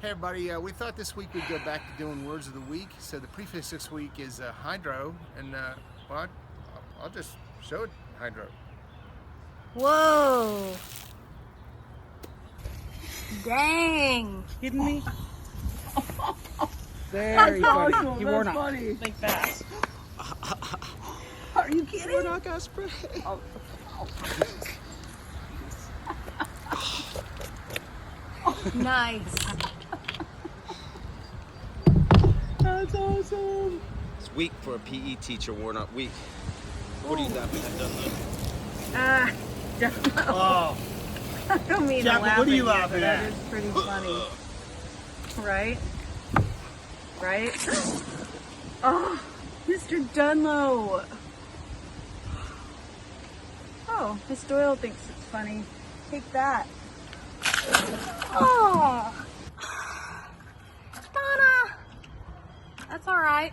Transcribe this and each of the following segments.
Hey everybody, we thought this week we'd go back to doing words of the week. So the prefix this week is hydro, and well, I'll just show it hydro. Whoa! Dang! Kidding me? Very funny. funny. You were not funny. Think fast. Are you kidding? We're not gonna spray. Nice. That's awesome. It's weak for a PE teacher, Warnock. Weak. What are you laughing at, Dunlop? Don't know. Oh. I don't mean to Jacqueline, laugh what are you at laughing but at? That is pretty funny. Right? Right? Oh, Mr. Dunlo. Oh, Miss Doyle thinks it's funny. Take that. Oh, Donna. That's all right.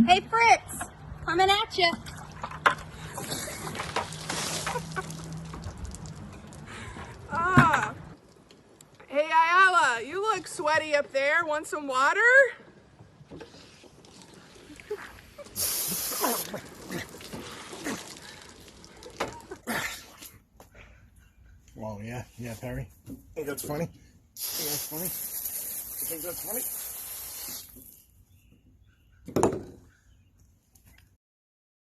Hey, Fritz, coming at you. Hey, Ayala, you look sweaty up there. Want some water? Well, yeah, Perry. Think that's funny? Think that's funny? You think that's funny?